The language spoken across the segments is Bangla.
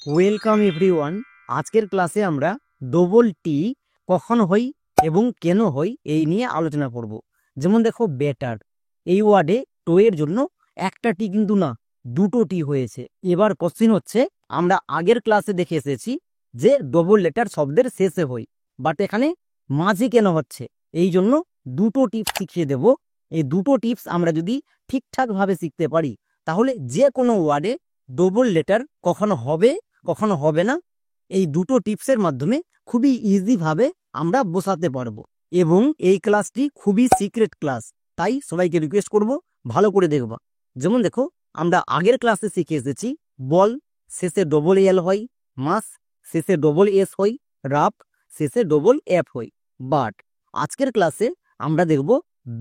Welcome everyone. আজকের ক্লাসে আমরা ডবল টি কখন হয় এবং কেন হয় এই নিয়ে আলোচনা করব। যেমন দেখো, বেটার এই ওয়ার্ডে টো এর জন্য একটা টি কিন্তু না, দুটো টি হয়েছে। এবার কোশ্চিন হচ্ছে, আমরা আগের ক্লাসে দেখে এসেছি যে ডবল লেটার শব্দের শেষে হয়, বাট এখানে মাঝে কেন হচ্ছে, এই জন্য দুটো টিপস শিখিয়ে দেব। এই দুটো টিপস আমরা যদি ঠিকঠাক ভাবে শিখতে পারি, তাহলে যে কোনো ওয়ার্ডে ডবল লেটার কখনো হবে কখনো হবে না, এই দুটো টিপসের মাধ্যমে খুবই ইজি ভাবে আমরা বসাতে পারবো। এবং এই ক্লাসটি খুবই সিক্রেট ক্লাস, তাই সবাইকে রিকোয়েস্ট করব ভালো করে দেখবা। যেমন দেখো, আমরা আগের ক্লাসে শিখে এসেছি বল শেষে ডবল এল হয়, মাস শেষে ডবল এস হয়, রাফ শেষে ডবল এফ হয়। বাট আজকের ক্লাসে আমরা দেখব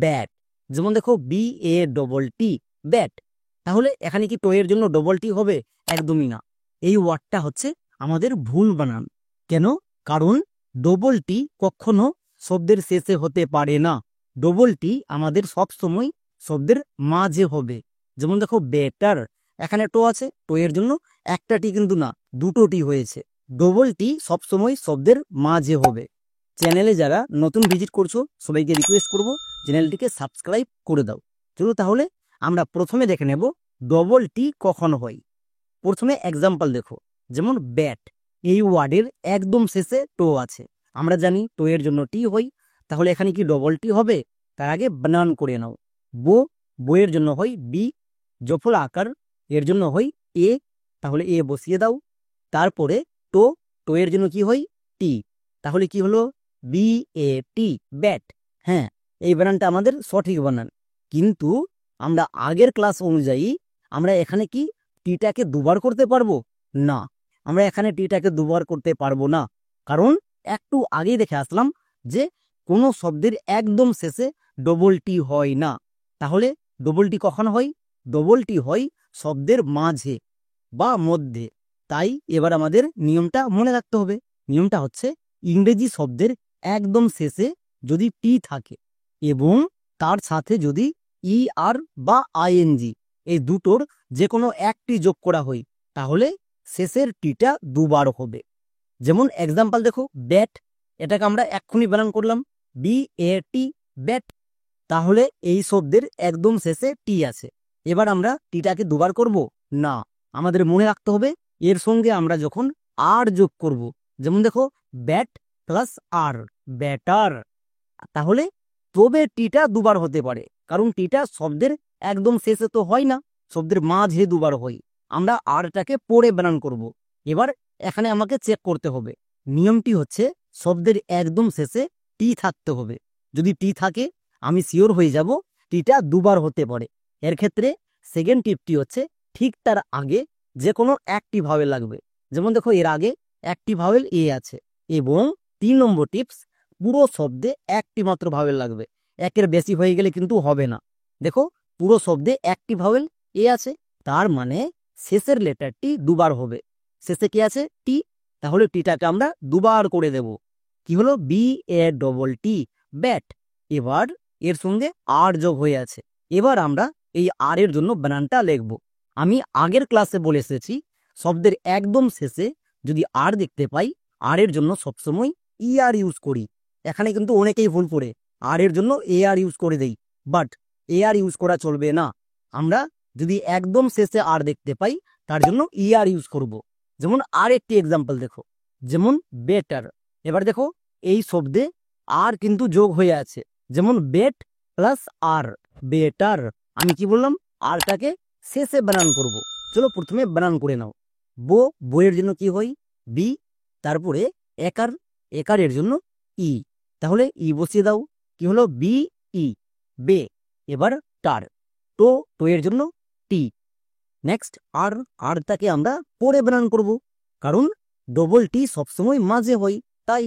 ব্যাট। যেমন দেখো, B A double T, bat. তাহলে এখানে কি টো এর জন্য ডবল টি হবে? একদমই না। এই ওয়ার্ডটা হচ্ছে আমাদের ভুল বানান। কেন? কারণ ডবল টি কখনো শব্দের শেষে হতে পারে না। ডবল টি আমাদের সব সময় শব্দের মাঝে হবে। যেমন দেখো, বেটার, এখানে টো আছে, টো এর জন্য একটা টি কিন্তু না, দুটো টি হয়েছে। ডবল টি সবসময় শব্দের মাঝে হবে। চ্যানেলে যারা নতুন ভিজিট করছো, সবাইকে রিকোয়েস্ট করব চ্যানেলটিকে সাবস্ক্রাইব করে দাও। চলো তাহলে আমরা প্রথমে দেখে নেব ডবল টি কখন হয়। প্রথমে এক্সাম্পল দেখো, যেমন ব্যাট, এই ওয়ার্ডের একদম শেষে টো আছে। আমরা জানি টো এর জন্য টি হয়, তাহলে এখানে কি ডবল টি হবে? তার আগে বানান করে নাও। বো, বইয়ের জন্য হয় বি। জফল আকার, এর জন্য হয় এ, তাহলে এ বসিয়ে দাও। তারপরে টো, টো এর জন্য কি হয়? টি, তাহলে কি হলো? বি এ টি, ব্যাট। হ্যাঁ, এই বানানটা আমাদের সঠিক বানান। কিন্তু আমরা আগের ক্লাস অনুযায়ী আমরা এখানে কি টিটাকে দুবার করতে পারবো? না, আমরা এখানে টিটাকে দুবার করতে পারবো না। কারণ একটু আগেই দেখে আসলাম যে কোনো শব্দের একদম শেষে ডবল টি হয় না। তাহলে ডবল টি কখন হয়? ডবল টি হয় শব্দের মাঝে বা মধ্যে। তাই এবার আমাদের নিয়মটা মনে রাখতে হবে। নিয়মটা হচ্ছে, ইংরেজি শব্দের একদম শেষে যদি টি থাকে এবং তার সাথে যদি ই আর বা আইএনজি, এই দুটোর যে কোনো একটি যোগ করা হয়, তাহলে শেষের টিটা দুবার হবে। যেমন এক্সাম্পল দেখো, ব্যাট, এটাকে আমরা এক্ষুনি বানান করলাম বি এ টি, ব্যাট। তাহলে এই শব্দের একদম শেষে টি আছে। এবার আমরা টিটাকে দুবার করব না, আমাদের মনে রাখতে হবে এর সঙ্গে আমরা যখন আর যোগ করব, যেমন দেখো ব্যাট প্লাস আর, ব্যাটার, তাহলে তবে টিটা দুবার হতে পারে। কারণ টিটা শব্দের একদম শেষে তো হয় না, শব্দের মাঝে দুবার হয়। আমরা আরটাকে পরে বানান করব। এবার এখানে আমাকে চেক করতে হবে। নিয়মটি হচ্ছে, শব্দের একদম শেষে টি থাকতে হবে। যদি টি থাকে, আমি শিওর হয়ে যাব টিটা দুবার হতে পারে। এর ক্ষেত্রে সেকেন্ড টিপটি হচ্ছে, ঠিক তার আগে যে কোনো একটি ভাওয়েল লাগবে। যেমন দেখো, এর আগে একটি ভাওয়েল এ আছে। এবং 3 নম্বর টিপস, পুরো শব্দে একটি মাত্র ভাওয়েল লাগবে। একের বেশি হয়ে গেলে কিন্তু হবে না। দেখো, পুরো শব্দে একটি ভাওয়েল এ আছে, তার মানে শেষের লেটারটি দুবার হবে। শেষে কি আছে? টি, তাহলে টিটাকে আমরা দুবার করে দেব। কি হলো? B A double T, bat. এবার এর সঙ্গে আর যোগ হয়ে আছে। এবার আমরা এই আর এর জন্য বানানটা লিখব। আমি আগের ক্লাসে বলে এসেছি, শব্দের একদম শেষে যদি আর দেখতে পাই, আর এর জন্য সবসময় ই আর ইউজ করি। এখানে কিন্তু অনেকেই ভুল করে আর এর জন্য এ আর ইউজ করে দেই, বাট এ আর ইউজ করা চলবে না। আমরা যদি একদম শেষে আর দেখতে পাই, তার জন্য ই আর ইউজ করব। যেমন আর একটি এক্সাম্পল দেখো, যেমন বেটার। এবার দেখো, এই শব্দে আর কিন্তু যোগ হয়ে আছে। যেমন বেট প্লাস আর, বেটার। আমি কি বললাম? আরটাকে শেষে বানান করব। চলো প্রথমে বানান করে নাও। বো, বইয়ের জন্য কি হয়? বি। তারপরে একার, একারের জন্য ই, তাহলে ই বসিয়ে দাও। কি হলো? বি ই, বে। এবার টার, টো, টো এর জন্য টি। নেক্সট আর, আরটাকে আমরা পরে বানান করব, কারণ ডবল টি সবসময় মাঝে হয়, তাই।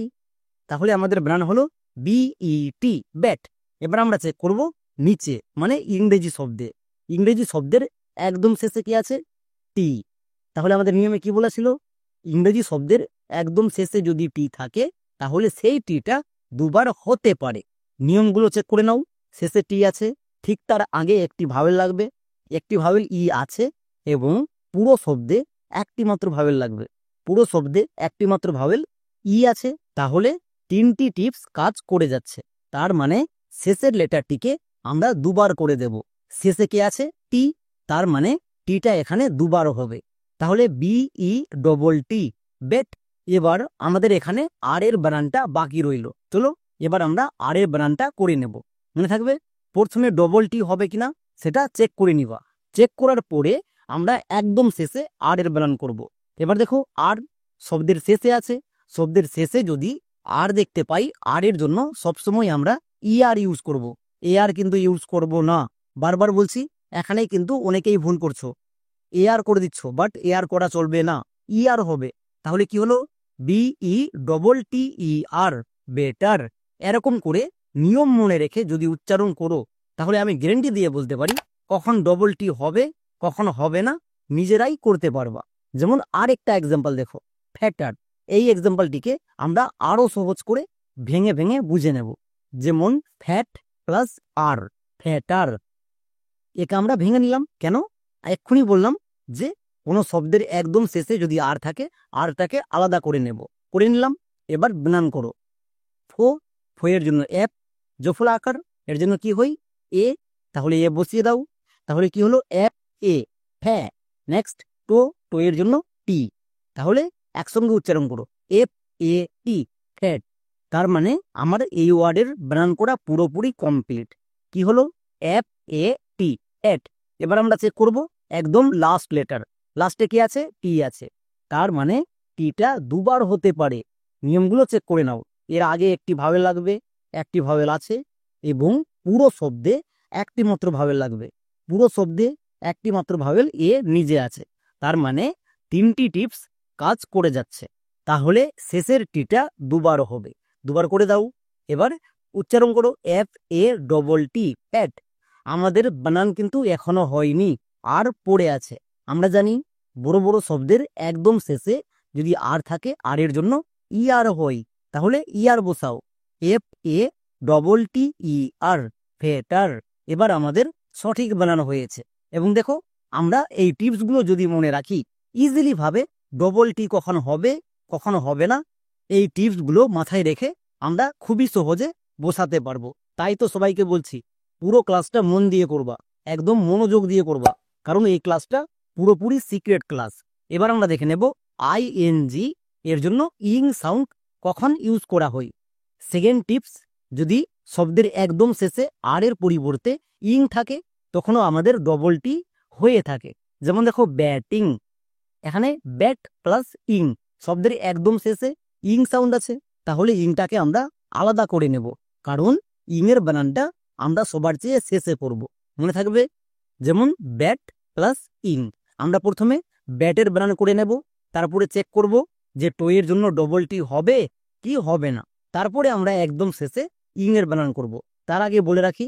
তাহলে আমাদের বানান হলো বিই টি, ব্যাট। এবার আমরা চেক করব নিচে, মানে ইংরেজি শব্দে। ইংরেজি শব্দের একদম শেষে কি আছে? টি। তাহলে আমাদের নিয়মে কি বলেছিল? ইংরেজি শব্দের একদম শেষে যদি টি থাকে, তাহলে সেই টিটা দুবার হতে পারে। নিয়মগুলো চেক করে নাও। শেষে টি আছে, ঠিক তার আগে একটি ভাওয়েল লাগবে, একটি ভাওয়েল ই আছে, এবং পুরো শব্দে একটি মাত্র ভাওয়েল লাগবে। পুরো শব্দে একটি মাত্র ভাওয়েল ই আছে, তাহলে 3টি টিপস কাজ করে যাচ্ছে। তার মানে শেষের লেটারটিকে আমরা দুবার করে দেব। শেষে কে আছে? টি, তার মানে টিটা এখানে দুবার হবে, তাহলে BE বেট। এবার আমাদের এখানে আর এর বানানটা বাকি রইল। চলো এবার আমরা আর এর বানানটা করে নেব। মনে থাকবে প্রথমে টি হবে কিনা সেটা চেক করে নিবা। চেক করার পরে আমরা একদম শেষে আর এর বানান করব। এবার দেখো আর শব্দের শেষে আছে, শব্দের শেষে যদি আর দেখতে পাই, আর এর জন্য সবসময় আমরা আর ইউজ করব, আর কিন্তু ইউজ করব না। বারবার বলছি, এখানেই কিন্তু অনেকেই ভুল করছো, আর করে দিচ্ছ, বাট আর করা চলবে না, আর হবে। তাহলে কি হলো? BETTER, better. এরকম করে নিয়ম মনে রেখে যদি উচ্চারণ করো, তাহলে আমি গ্যারেন্টি দিয়ে বলতে পারি কখন টি হবে কখন হবে না নিজেরাই করতে পারবা। যেমন আরেকটা এক্সাম্পল দেখো, ফ্যাটার। এই এক্সাম্পলটিকে আমরা আরো সহজ করে ভেঙে ভেঙে বুঝে নেব। যেমন ফ্যাট প্লাস আর, ফ্যাটার। একে আমরা ভেঙে নিলাম কেন? এক্ষুনি বললাম যে কোনো শব্দের একদম শেষে যদি আর থাকে, আরটাকে আলাদা করে নেব, করে নিলাম। এবার বানান করো। ফো, ফোয়ের জন্য এফ, জফলা আকার, এর জন্য কি হই? এ, তাহলে এ বসিয়ে দাও। তাহলে কি হলো? এফ এ, ফ্যা। নেক্সট টো এর জন্য টি, তাহলে একসঙ্গে উচ্চারণ করো, FAT, ফ্যাট। তার মানে আমার এই ওয়ার্ডের বানান করা পুরোপুরি কমপ্লিট। কি হলো? FAT, এট। এবার আমরা চেক করব একদম লাস্ট লেটার, লাস্টে কি আছে? টি আছে, তার মানে টিটা দুবার হতে পারে। নিয়মগুলো চেক করে নাও। এর আগে একটি ভাওয়েল লাগবে, একটি ভাওয়েল আছে, এবং পুরো শব্দে একটি মাত্র ভাওয়েল লাগবে। পুরো শব্দে একটি মাত্র ভাওয়েল এ নিজে আছে, তার মানে 3টি টিপস কাজ করে যাচ্ছে। তাহলে শেষের টিটা দুবার হবে, দুবার করে দাও। এবার উচ্চারণ করো FATT, প্যাট। আমাদের বানান কিন্তু এখনো হয়নি, আর পড়ে আছে। আমরা জানি বড় বড় শব্দের একদম শেষে যদি আর থাকে, আর এর জন্য আর হয়, তাহলে আর বসাও, FATTER, ফেটার। এবার আমাদের সঠিক বানানো হয়েছে। এবং দেখো আমরা এই টিপসগুলো যদি মনে রাখি, ইজিলি ভাবে টি কখনো হবে কখনো হবে না, এই টিপসগুলো মাথায় রেখে আমরা খুবই সহজে বসাতে পারবো। তাই তো সবাইকে বলছি পুরো ক্লাসটা মন দিয়ে করবা, একদম মনোযোগ দিয়ে করবা, কারণ এই ক্লাসটা পুরোপুরি সিক্রেট ক্লাস। এবার আমরা দেখে নেব ING এর জন্য ইং সাউন্ড কখন ইউজ করা হয়। সেকেন্ড টিপস, যদি শব্দের একদম শেষে আর এর পরিবর্তে ইং থাকে, তখনও আমাদের টি হয়ে থাকে। যেমন দেখো ব্যাটিং, এখানে ব্যাট প্লাস ইং, শব্দের একদম শেষে ইং সাউন্ড আছে, তাহলে ইংটাকে আমরা আলাদা করে নেব, কারণ ইং এর বানানটা আমরা সবার চেয়ে শেষে করব। মনে থাকবে, যেমন ব্যাট প্লাস ইং। আমরা প্রথমে ব্যাটের বানান করে নেব, তারপরে চেক করব যে এর জন্য টি হবে কি হবে না, তারপরে আমরা একদম শেষে ইং এর বানান করব। তার আগে বলে রাখি,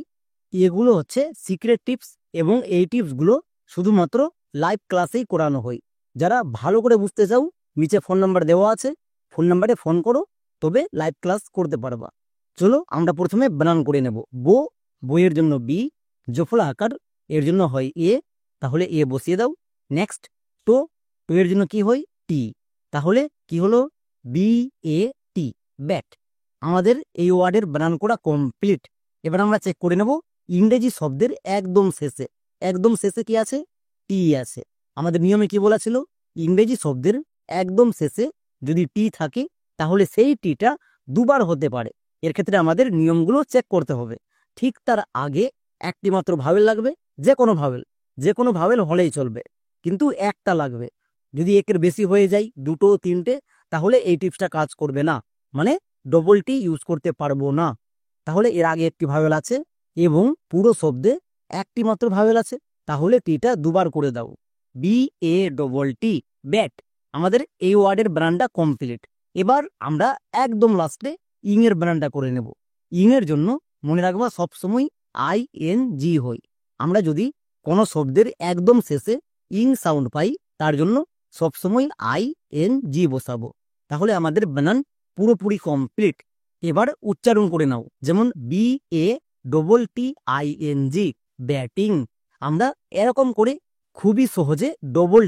এগুলো হচ্ছে সিক্রেট টিপস, এবং এই টিপসগুলো শুধুমাত্র লাইভ ক্লাসেই করানো হয়। যারা ভালো করে বুঝতে চাও, নিচে ফোন নাম্বার দেওয়া আছে, ফোন নাম্বারে ফোন করো, তবে লাইভ ক্লাস করতে পারবা। চলো আমরা প্রথমে বানান করে নেব। বইয়ের জন্য বি, জফলা আকার, এর জন্য হয় এ, তাহলে এ বসিয়ে দাও। নেক্সট টো এর জন্য কি হয়? টি, তাহলে কি হলো? BAT, bat. আমাদের এই ওয়ার্ডের বানান করা কমপ্লিট। এবার আমরা চেক করে নেব ইংরেজি শব্দের একদম শেষে, একদম শেষে কি আছে? টি আছে। আমাদের নিয়মে কি বলা ছিল? ইংরেজি শব্দের একদম শেষে যদি টি থাকে, তাহলে সেই টিটা দুবার হতে পারে। এর ক্ষেত্রে আমাদের নিয়মগুলো চেক করতে হবে। ঠিক তার আগে একটি মাত্র ভাওয়েল লাগবে, যে কোনো ভাওয়েল হলেই চলবে, কিন্তু একটা লাগবে। যদি একের বেশি হয়ে যায়, দুটো তিনটে, তাহলে এই টিপসটা কাজ করবে না, মানে টি ইউজ করতে পারবো না। তাহলে এর আগে একটি ভাওয়েল আছে এবং পুরো শব্দে একটি মাত্র ভাওয়েল আছে, তাহলে টিটা দুবার করে দাও। BATT, bat. আমাদের এই ওয়ার্ডের বানানটা কমপ্লিট। এবার আমরা একদম লাস্টে ইং এর বানানটা করে নেব। ইং এর জন্য মনে রাখবা সবসময় ING হয়। আমরা যদি কোনো শব্দের একদম শেষে ইং সাউন্ড পাই, তার জন্য সবসময় ING বসাবো, তাহলে আমাদের বানান পুরোপুরি কমপ্লিট। এবার উচ্চারণ করে নাও, যেমন BATTING, ব্যাটিং। আমরা এরকম করে খুবই সহজে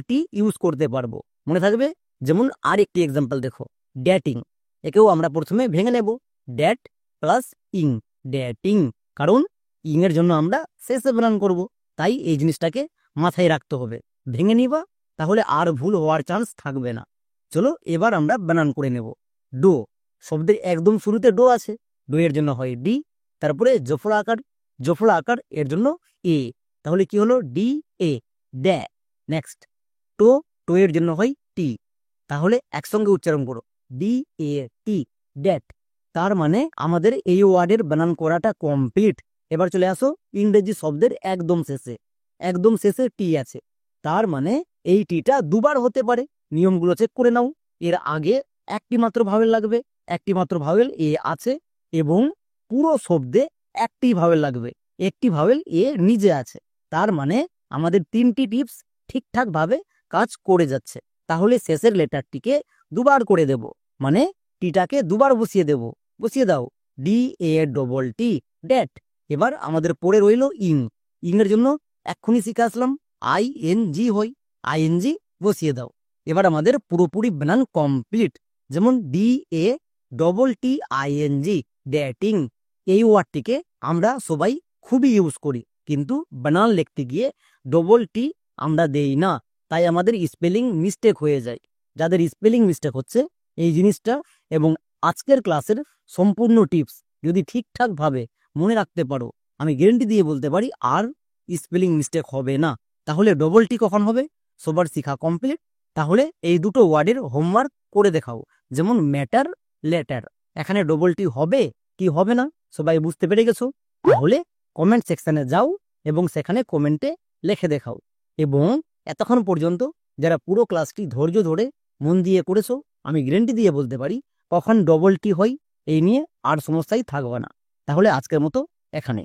টি ইউজ করতে পারবো। মনে থাকবে যেমন আর একটি এক্সাম্পল দেখো, ডেটিং। একেও আমরা প্রথমে ভেঙে নেব, ড্যাট প্লাস ইং, ডেটিং। কারণ ইং এর জন্য আমরা শেষে বানান করব, তাই এই জিনিসটাকে মাথায় রাখতে হবে। ভেঙে নিবা, তাহলে আর ভুল হওয়ার চান্স থাকবে না। চলো এবার আমরা বানান করে নেব। ডো, শব্দের একদম শুরুতে ডো আছে, ডো এর জন্য হয় ডি, তারপরে জফলা আকার এর জন্য এ, তাহলে কি হলো ডি এ, ড্যা। নেক্সট টো, টো এর জন্য হয় টি, তাহলে একসঙ্গে উচ্চারণ করো, ডি এ টি, ড্যাট। তার মানে আমাদের এই ওয়ার্ডের বানান করাটা কমপ্লিট। এবার চলে আসো ইংরেজি শব্দের একদম শেষে টি আছে, তার মানে এই টিটা দুবার হতে পারে। নিয়মগুলো চেক করে নাও। এর আগে একটি মাত্র ভাওয়েল লাগবে, একটি মাত্র ভাওয়েল এ আছে, এবং পুরো শব্দে একটি ভাওয়েল লাগবে, একটি ভাওয়েল এ নিজে আছে। তার মানে আমাদের তিনটি টিপস ঠিকঠাক ভাবে কাজ করে যাচ্ছে। তাহলে শেষের লেটারটিকে দুবার করে দেব, মানে টিটাকে দুবার বসিয়ে দাও, D A double T, that. এবার আমাদের পড়ে রইল ইং। ইং এর জন্য এক্ষুনি শিখে আসলাম আই এন জি হয়, আইএনজি বসিয়ে দাও। এবার আমাদের পুরোপুরি বানান কমপ্লিট। যেমন D A double T I N G, dating. এই ওয়ার্ডটিকে আমরা সবাই খুবই ইউজ করি, কিন্তু বানান লিখতে গিয়ে ডবল টি আমরা দেই না, তাই আমাদের স্পেলিং মিস্টেক হয়ে যায়। যাদের স্পেলিং মিস্টেক হচ্ছে এই জিনিসটা এবং আজকের ক্লাসের সম্পূর্ণ টিপস যদি ঠিকঠাক ভাবে মনে রাখতে পারো, আমি গ্যারেন্টি দিয়ে বলতে পারি আর স্পেলিং মিস্টেক হবে না। তাহলে ডবল টি কখন হবে? সবার শিখা কমপ্লিট। তাহলে এই দুটো ওয়ার্ডের হোমওয়ার্ক করে দেখাও। যেমন ম্যাটার, লেটার, এখানে ডবল টি হবে কি হবে না সবাই বুঝতে পেরে গেছো? তাহলে কমেন্ট সেকশনে যাও এবং সেখানে কমেন্টে লিখে দেখাও। এবং এতক্ষণ পর্যন্ত যারা পুরো ক্লাসটি ধৈর্য ধরে মন দিয়ে করেছো, আমি গ্যারেন্টি দিয়ে বলতে পারি কখন ডবল টি হয় এই নিয়ে আর সমস্যাই থাকবে না। তাহলে আজকের মতো এখানে।